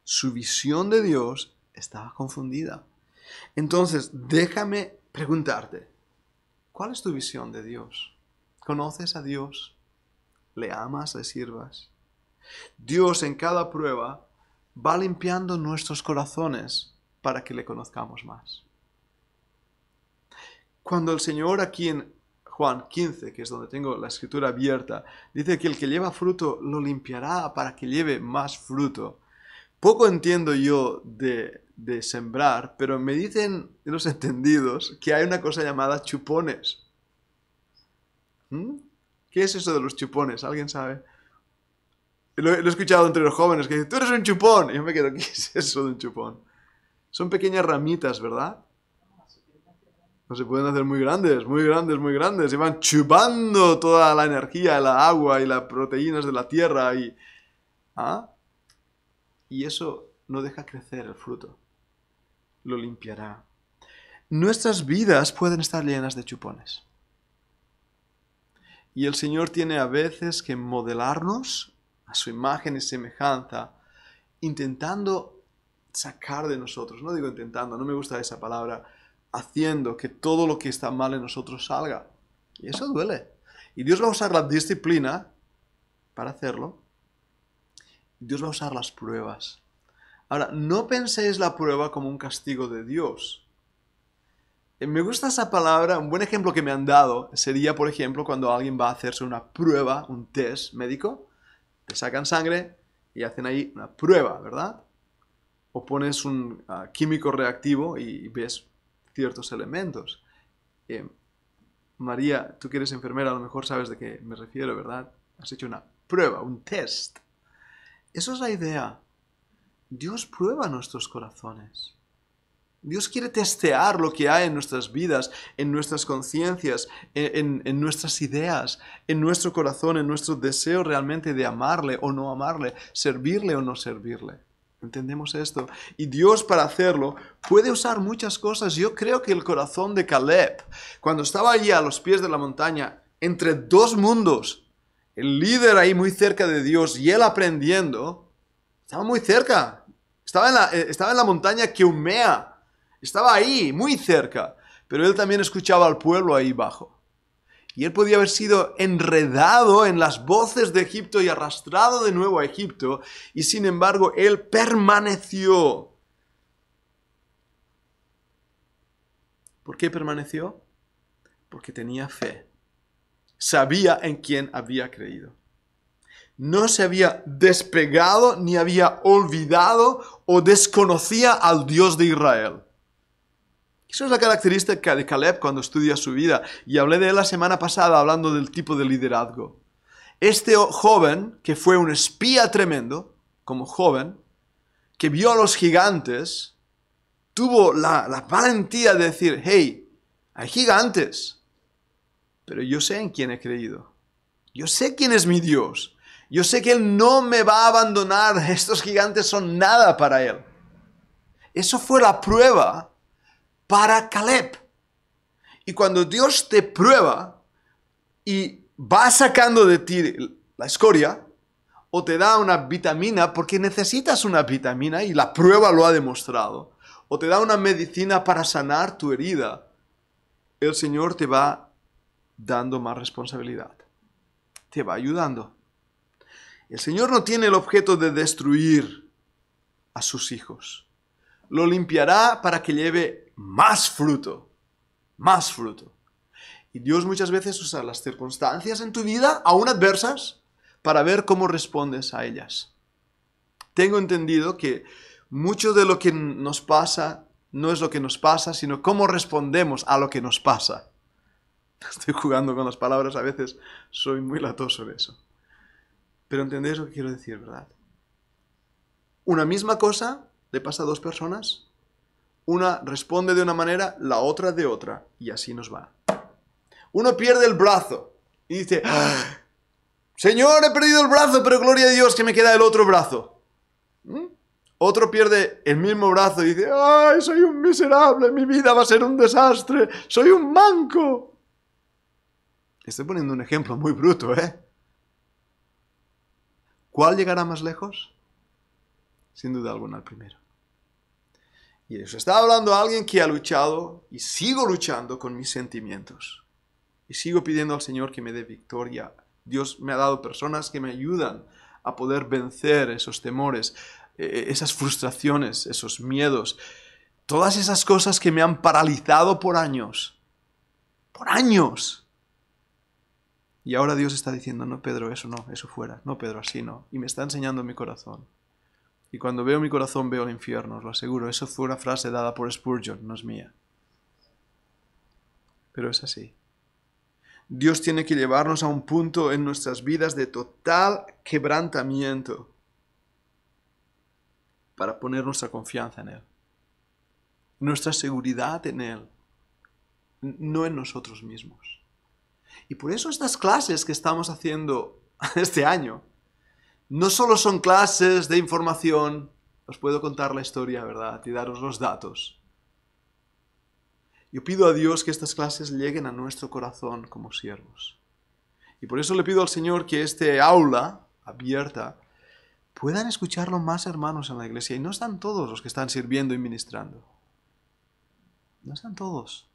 Su visión de Dios estaba confundida. Entonces, déjame preguntarte, ¿cuál es tu visión de Dios? ¿Conoces a Dios? ¿Le amas? ¿Le sirvas? Dios en cada prueba va limpiando nuestros corazones para que le conozcamos más. Cuando el Señor aquí en Juan 15, que es donde tengo la escritura abierta, dice que el que lleva fruto lo limpiará para que lleve más fruto. Poco entiendo yo de sembrar, pero me dicen los entendidos que hay una cosa llamada chupones. ¿Qué es eso de los chupones? ¿Alguien sabe? Lo he escuchado entre los jóvenes que dicen, tú eres un chupón. Y yo me quedo, ¿qué es eso de un chupón? Son pequeñas ramitas, ¿verdad? No se pueden hacer muy grandes, muy grandes, muy grandes. Y van chupando toda la energía, el agua y las proteínas de la tierra. Y eso no deja crecer el fruto. Lo limpiará. Nuestras vidas pueden estar llenas de chupones. Y el Señor tiene a veces que modelarnos a su imagen y semejanza, intentando sacar de nosotros, no digo intentando, no me gusta esa palabra, haciendo que todo lo que está mal en nosotros salga. Y eso duele. Y Dios va a usar la disciplina para hacerlo. Dios va a usar las pruebas. Ahora, no penséis la prueba como un castigo de Dios. Me gusta esa palabra, un buen ejemplo que me han dado sería, por ejemplo, cuando alguien va a hacerse una prueba, un test médico, te sacan sangre y hacen ahí una prueba, ¿verdad? O pones un químico reactivo y ves ciertos elementos. María, tú que eres enfermera, a lo mejor sabes de qué me refiero, ¿verdad? Has hecho una prueba, un test. Eso es la idea. Dios prueba nuestros corazones. Dios quiere testear lo que hay en nuestras vidas, en nuestras conciencias, en nuestras ideas, en nuestro corazón, en nuestro deseo realmente de amarle o no amarle, servirle o no servirle. ¿Entendemos esto? Y Dios para hacerlo puede usar muchas cosas. Yo creo que el corazón de Caleb, cuando estaba allí a los pies de la montaña, entre dos mundos, el líder ahí muy cerca de Dios y él aprendiendo, estaba muy cerca. Estaba en la montaña que humea. Estaba ahí, muy cerca, pero él también escuchaba al pueblo ahí abajo. Y él podía haber sido enredado en las voces de Egipto y arrastrado de nuevo a Egipto, y sin embargo él permaneció. ¿Por qué permaneció? Porque tenía fe. Sabía en quién había creído. No se había despegado ni había olvidado o desconocía al Dios de Israel. Eso es la característica de Caleb cuando estudia su vida. Y hablé de él la semana pasada hablando del tipo de liderazgo. Este joven, que fue un espía tremendo, como joven, que vio a los gigantes, tuvo la valentía de decir, hey, hay gigantes, pero yo sé en quién he creído. Yo sé quién es mi Dios. Yo sé que Él no me va a abandonar. Estos gigantes son nada para Él. Eso fue la prueba para Caleb. Y cuando Dios te prueba y va sacando de ti la escoria, o te da una vitamina porque necesitas una vitamina y la prueba lo ha demostrado, o te da una medicina para sanar tu herida, el Señor te va dando más responsabilidad. Te va ayudando. El Señor no tiene el objeto de destruir a sus hijos. Lo limpiará para que lleve más fruto. Más fruto. Y Dios muchas veces usa las circunstancias en tu vida, aún adversas, para ver cómo respondes a ellas. Tengo entendido que mucho de lo que nos pasa no es lo que nos pasa, sino cómo respondemos a lo que nos pasa. Estoy jugando con las palabras, a veces soy muy latoso de eso. Pero entendéis lo que quiero decir, ¿verdad? Una misma cosa le pasa a dos personas. Una responde de una manera, la otra de otra. Y así nos va. Uno pierde el brazo y dice, Señor, he perdido el brazo, pero gloria a Dios que me queda el otro brazo. Otro pierde el mismo brazo y dice, ¡ay, soy un miserable! Mi vida va a ser un desastre. ¡Soy un manco! Estoy poniendo un ejemplo muy bruto, ¿eh? ¿Cuál llegará más lejos? Sin duda alguna el primero. Y eso está hablando a alguien que ha luchado y sigo luchando con mis sentimientos. Y sigo pidiendo al Señor que me dé victoria. Dios me ha dado personas que me ayudan a poder vencer esos temores, esas frustraciones, esos miedos, todas esas cosas que me han paralizado por años. Por años. Y ahora Dios está diciendo, no, Pedro, eso no, eso fuera. No, Pedro, así no. Y me está enseñando mi corazón. Y cuando veo mi corazón, veo el infierno, os lo aseguro. Eso fue una frase dada por Spurgeon, no es mía. Pero es así. Dios tiene que llevarnos a un punto en nuestras vidas de total quebrantamiento para poner nuestra confianza en Él. Nuestra seguridad en Él, no en nosotros mismos. Y por eso estas clases que estamos haciendo este año, no solo son clases de información, os puedo contar la historia, ¿verdad? Y daros los datos. Yo pido a Dios que estas clases lleguen a nuestro corazón como siervos. Y por eso le pido al Señor que este aula abierta puedan escucharlo más hermanos en la iglesia. Y no están todos los que están sirviendo y ministrando. No están todos.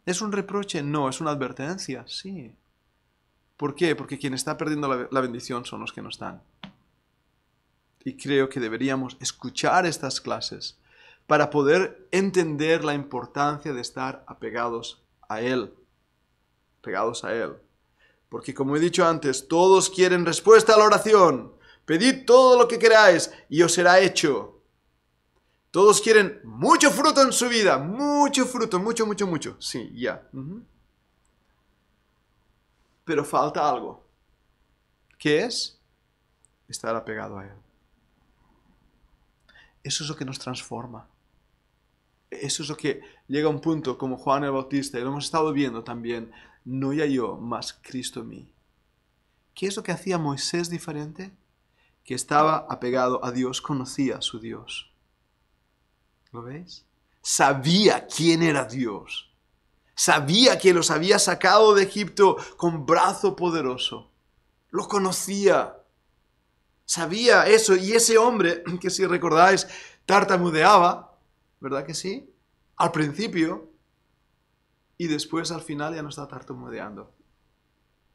¿Es un reproche? No. ¿Es una advertencia? Sí. ¿Por qué? Porque quien está perdiendo la bendición son los que no están. Y creo que deberíamos escuchar estas clases para poder entender la importancia de estar apegados a Él. Pegados a Él. Porque como he dicho antes, todos quieren respuesta a la oración. Pedid todo lo que queráis y os será hecho. Todos quieren mucho fruto en su vida. Mucho fruto, mucho, mucho, mucho. Sí, ya. Pero falta algo. ¿Qué es? Estar apegado a Él. Eso es lo que nos transforma. Eso es lo que llega a un punto como Juan el Bautista, y lo hemos estado viendo también, no ya yo, mas Cristo en mí. ¿Qué es lo que hacía Moisés diferente? Que estaba apegado a Dios, conocía a su Dios. ¿Lo veis? Sabía quién era Dios. Sabía que los había sacado de Egipto con brazo poderoso. Lo conocía. Sabía eso. Y ese hombre, que si recordáis, tartamudeaba, ¿verdad que sí? Al principio. Y después al final ya no está tartamudeando.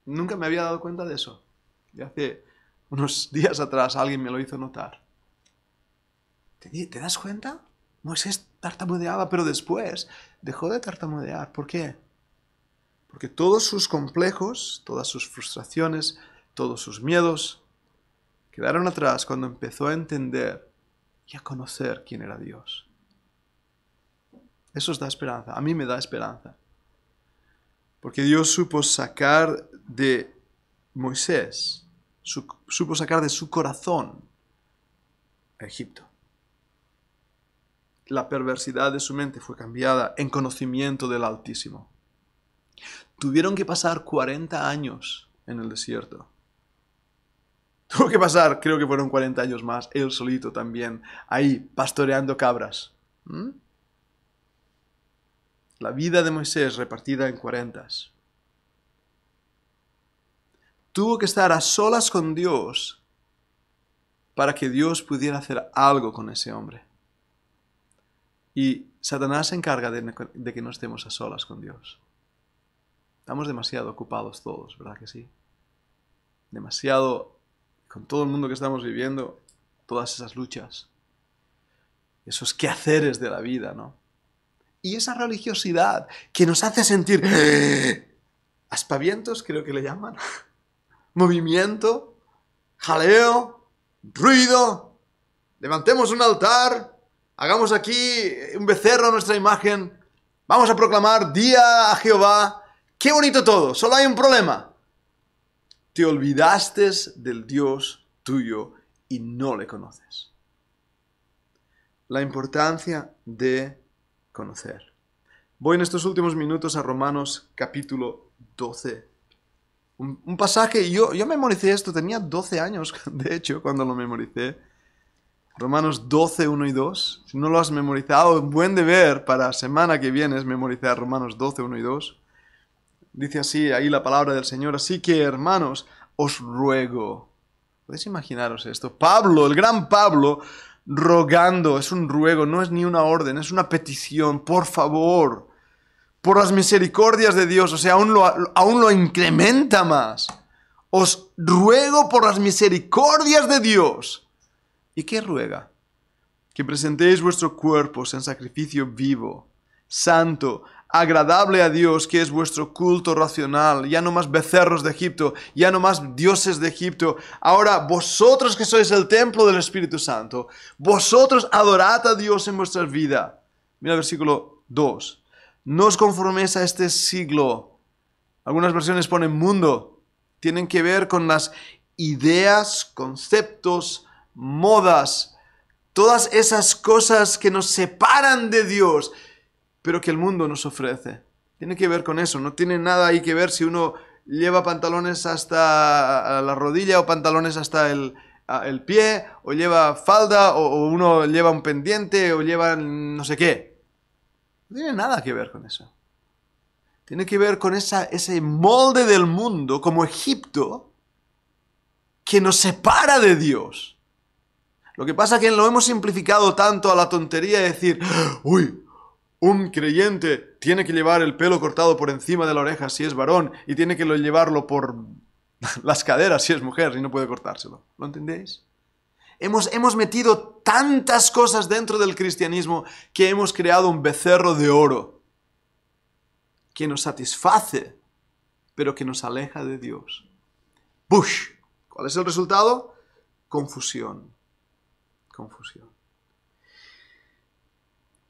Nunca me había dado cuenta de eso. Y hace unos días atrás alguien me lo hizo notar. ¿Te das cuenta? Moisés tartamudeaba, pero después dejó de tartamudear. ¿Por qué? Porque todos sus complejos, todas sus frustraciones, todos sus miedos quedaron atrás cuando empezó a entender y a conocer quién era Dios. Eso os da esperanza. A mí me da esperanza. Porque Dios supo sacar de Moisés, supo sacar de su corazón a Egipto. La perversidad de su mente fue cambiada en conocimiento del Altísimo. Tuvieron que pasar 40 años en el desierto. Tuvo que pasar, creo que fueron 40 años más, él solito también, ahí pastoreando cabras. La vida de Moisés repartida en 40. Tuvo que estar a solas con Dios para que Dios pudiera hacer algo con ese hombre. Y Satanás se encarga de que no estemos a solas con Dios. Estamos demasiado ocupados todos, ¿verdad que sí? Demasiado, con todo el mundo que estamos viviendo, todas esas luchas, esos quehaceres de la vida, ¿no? Y esa religiosidad que nos hace sentir aspavientos, creo que le llaman, movimiento, jaleo, ruido, levantemos un altar, hagamos aquí un becerro a nuestra imagen, vamos a proclamar día a Jehová, qué bonito todo, solo hay un problema. Te olvidaste del Dios tuyo y no le conoces. La importancia de conocer. Voy en estos últimos minutos a Romanos capítulo 12. Un pasaje, yo memoricé esto, tenía 12 años, de hecho, cuando lo memoricé. Romanos 12, 1 y 2. Si no lo has memorizado, buen deber para semana que viene es memorizar Romanos 12, 1 y 2. Dice así ahí la palabra del Señor. Así que, hermanos, os ruego. ¿Podéis imaginaros esto? Pablo, el gran Pablo, rogando. Es un ruego, no es ni una orden, es una petición. Por favor, por las misericordias de Dios. O sea, aún lo incrementa más. Os ruego por las misericordias de Dios. ¿Y qué ruega? Que presentéis vuestros cuerpos en sacrificio vivo, santo, agradable a Dios, que es vuestro culto racional. Ya no más becerros de Egipto, ya no más dioses de Egipto. Ahora vosotros que sois el templo del Espíritu Santo, vosotros adorad a Dios en vuestra vida. Mira el versículo 2. No os conforméis a este siglo. Algunas versiones ponen mundo. Tienen que ver con las ideas, conceptos, modas, todas esas cosas que nos separan de Dios, pero que el mundo nos ofrece. Tiene que ver con eso, no tiene nada ahí que ver si uno lleva pantalones hasta la rodilla o pantalones hasta el pie, o lleva falda, o uno lleva un pendiente, o lleva no sé qué. No tiene nada que ver con eso. Tiene que ver con ese molde del mundo, como Egipto, que nos separa de Dios. Lo que pasa es que lo hemos simplificado tanto a la tontería de decir, uy, un creyente tiene que llevar el pelo cortado por encima de la oreja si es varón y tiene que llevarlo por las caderas si es mujer y no puede cortárselo. ¿Lo entendéis? Hemos metido tantas cosas dentro del cristianismo que hemos creado un becerro de oro que nos satisface, pero que nos aleja de Dios. ¡Bush! ¿Cuál es el resultado? Confusión. Confusión.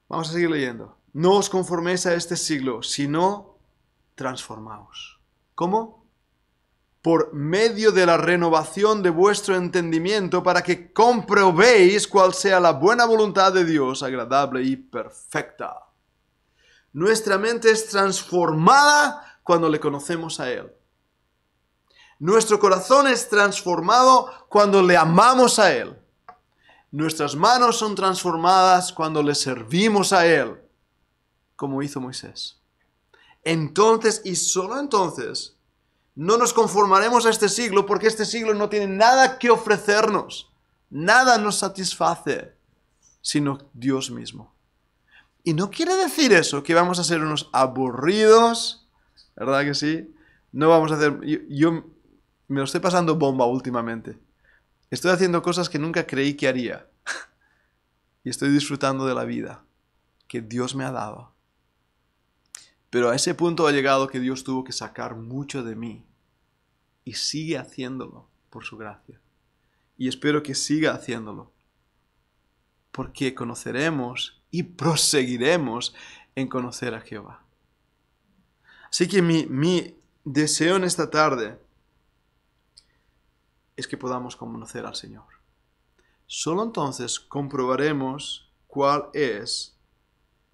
Vamos a seguir leyendo. No os conforméis a este siglo, sino transformaos. ¿Cómo? Por medio de la renovación de vuestro entendimiento, para que comprobéis cuál sea la buena voluntad de Dios, agradable y perfecta. Nuestra mente es transformada cuando le conocemos a Él. Nuestro corazón es transformado cuando le amamos a Él. Nuestras manos son transformadas cuando le servimos a Él, como hizo Moisés. Entonces, y solo entonces, no nos conformaremos a este siglo, porque este siglo no tiene nada que ofrecernos. Nada nos satisface, sino Dios mismo. Y no quiere decir eso, que vamos a ser unos aburridos, ¿verdad que sí? No vamos a hacer... Yo me lo estoy pasando bomba últimamente. Estoy haciendo cosas que nunca creí que haría. Y estoy disfrutando de la vida que Dios me ha dado. Pero a ese punto ha llegado que Dios tuvo que sacar mucho de mí. Y sigue haciéndolo por su gracia. Y espero que siga haciéndolo. Porque conoceremos y proseguiremos en conocer a Jehová. Así que mi deseo en esta tarde es que podamos conocer al Señor. Solo entonces comprobaremos cuál es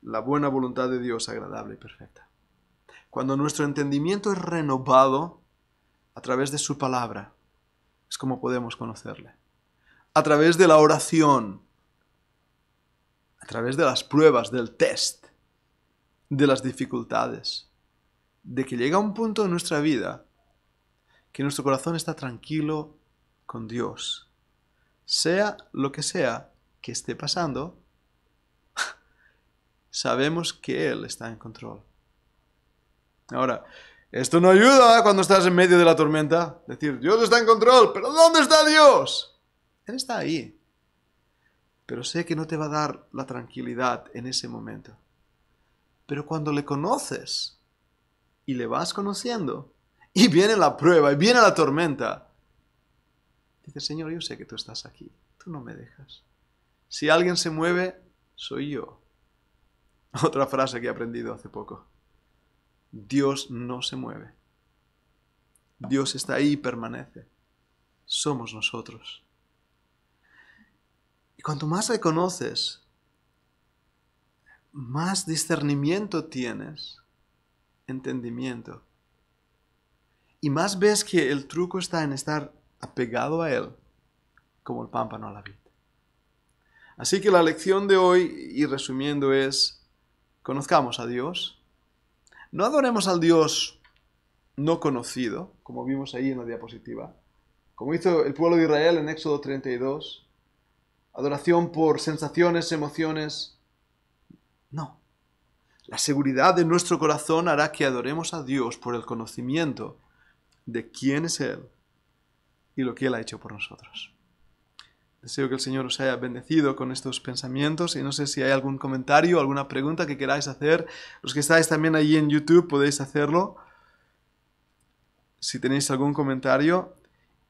la buena voluntad de Dios agradable y perfecta. Cuando nuestro entendimiento es renovado a través de su palabra, es como podemos conocerle. A través de la oración, a través de las pruebas, del test, de las dificultades, de que llega un punto en nuestra vida que nuestro corazón está tranquilo con Dios, sea lo que sea que esté pasando, sabemos que Él está en control. Ahora, esto no ayuda cuando estás en medio de la tormenta. Decir, Dios está en control, pero ¿dónde está Dios? Él está ahí. Pero sé que no te va a dar la tranquilidad en ese momento. Pero cuando le conoces y le vas conociendo, y viene la prueba, y viene la tormenta, dices, Señor, yo sé que tú estás aquí. Tú no me dejas. Si alguien se mueve, soy yo. Otra frase que he aprendido hace poco. Dios no se mueve. Dios está ahí y permanece. Somos nosotros. Y cuanto más le conoces, más discernimiento tienes, entendimiento. Y más ves que el truco está en estar apegado a Él, como el pámpano a la vid. Así que la lección de hoy, y resumiendo, es: conozcamos a Dios. No adoremos al Dios no conocido, como vimos ahí en la diapositiva, como hizo el pueblo de Israel en Éxodo 32. Adoración por sensaciones, emociones. No. La seguridad de nuestro corazón hará que adoremos a Dios por el conocimiento de quién es Él y lo que Él ha hecho por nosotros. Deseo que el Señor os haya bendecido con estos pensamientos y no sé si hay algún comentario, alguna pregunta que queráis hacer. Los que estáis también ahí en YouTube podéis hacerlo si tenéis algún comentario.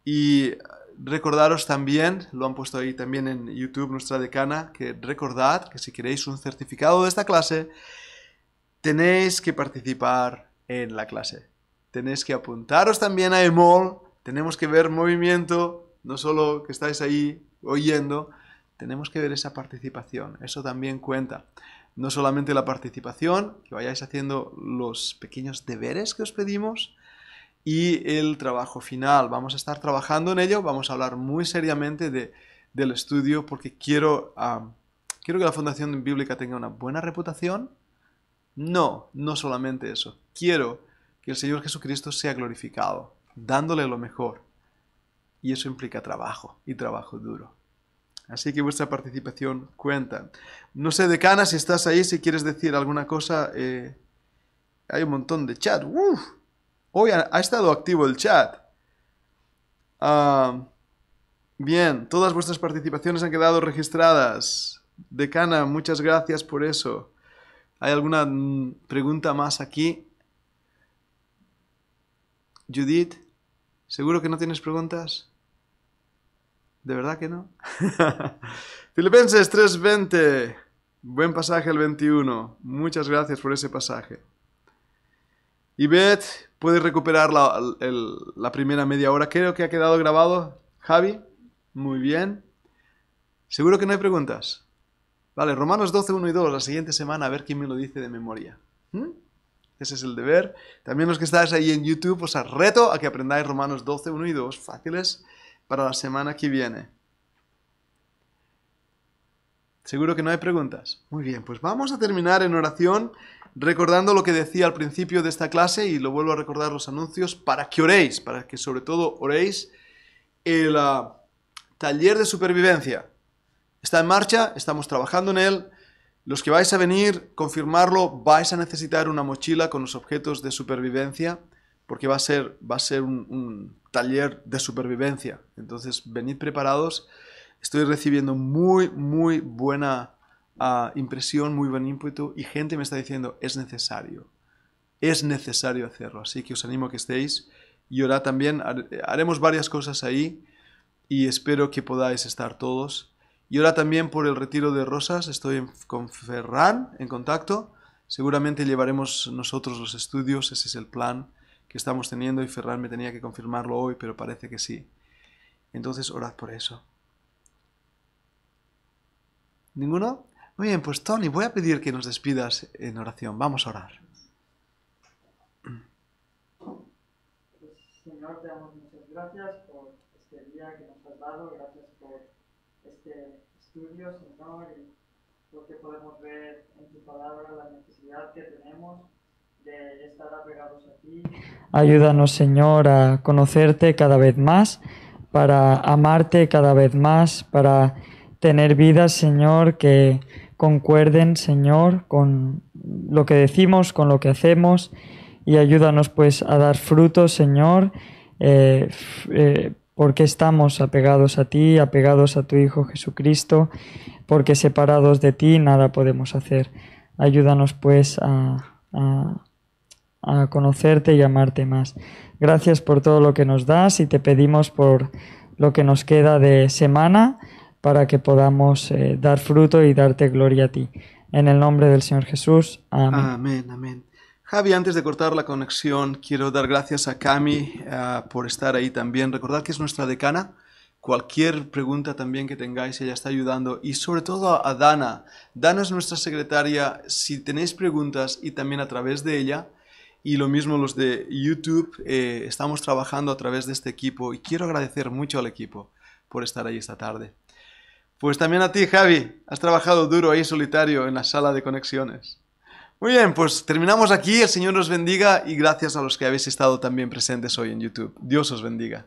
Y recordaros también, lo han puesto ahí también en YouTube nuestra decana, que recordad que si queréis un certificado de esta clase, tenéis que participar en la clase. Tenéis que apuntaros también a EMOL, tenemos que ver movimiento, no solo que estáis ahí oyendo, tenemos que ver esa participación, eso también cuenta. No solamente la participación, que vayáis haciendo los pequeños deberes que os pedimos, y el trabajo final. Vamos a estar trabajando en ello, vamos a hablar muy seriamente del estudio, porque quiero que la Fundación Bíblica tenga una buena reputación. No solamente eso. Quiero que el Señor Jesucristo sea glorificado, dándole lo mejor. Y eso implica trabajo, y trabajo duro. Así que vuestra participación cuenta. No sé, decana, si estás ahí, si quieres decir alguna cosa. Hay un montón de chat. Hoy ha estado activo el chat. Bien, todas vuestras participaciones han quedado registradas. Decana, muchas gracias por eso. ¿Hay alguna pregunta más aquí? Judith, ¿seguro que no tienes preguntas? ¿De verdad que no? Filipenses 3:20. Buen pasaje el 21. Muchas gracias por ese pasaje. Y Beth, ¿puedes recuperar la primera media hora? Creo que ha quedado grabado. Javi, muy bien. ¿Seguro que no hay preguntas? Vale, Romanos 12, 1 y 2, la siguiente semana, a ver quién me lo dice de memoria. Ese es el deber. También los que estáis ahí en YouTube, os reto a que aprendáis Romanos 12, 1 y 2, fáciles, para la semana que viene. ¿Seguro que no hay preguntas? Muy bien, pues vamos a terminar en oración, recordando lo que decía al principio de esta clase, y lo vuelvo a recordar los anuncios, para que oréis, para que sobre todo oréis. El taller de supervivencia está en marcha, estamos trabajando en él. Los que vais a venir, confirmarlo, vais a necesitar una mochila con los objetos de supervivencia, porque va a ser un taller de supervivencia. Entonces, venid preparados. Estoy recibiendo muy buena impresión, muy buen ímpetu, y gente me está diciendo, es necesario hacerlo. Así que os animo a que estéis. Y ahora también haremos varias cosas ahí, y espero que podáis estar todos. Y ahora también por el retiro de Rosas, estoy con Ferran en contacto. Seguramente llevaremos nosotros los estudios, ese es el plan que estamos teniendo, y Ferran me tenía que confirmarlo hoy, pero parece que sí. Entonces orad por eso. ¿Ninguno? Muy bien, pues Tony, voy a pedir que nos despidas en oración. Vamos a orar. Señor, te damos muchas gracias por este día que nos has dado. Gracias por este estudio, Señor, y porque podemos ver en tu palabra la necesidad que tenemos de estar apegados a ti. Ayúdanos, Señor, a conocerte cada vez más, para amarte cada vez más, para tener vidas, Señor, que concuerden, Señor, con lo que decimos, con lo que hacemos, y ayúdanos pues a dar frutos, Señor, porque estamos apegados a ti, apegados a tu Hijo Jesucristo, porque separados de ti nada podemos hacer. Ayúdanos pues a conocerte y amarte más. Gracias por todo lo que nos das y te pedimos por lo que nos queda de semana para que podamos dar fruto y darte gloria a ti. En el nombre del Señor Jesús. Amén. Amén, amén. Javi, antes de cortar la conexión, quiero dar gracias a Cami por estar ahí también. Recordad que es nuestra decana. Cualquier pregunta también que tengáis, ella está ayudando. Y sobre todo a Dana. Dana es nuestra secretaria. Si tenéis preguntas y también a través de ella, y lo mismo los de YouTube, estamos trabajando a través de este equipo. Y quiero agradecer mucho al equipo por estar ahí esta tarde. Pues también a ti, Javi. Has trabajado duro ahí solitario en la sala de conexiones. Muy bien, pues terminamos aquí. El Señor os bendiga y gracias a los que habéis estado también presentes hoy en YouTube. Dios os bendiga.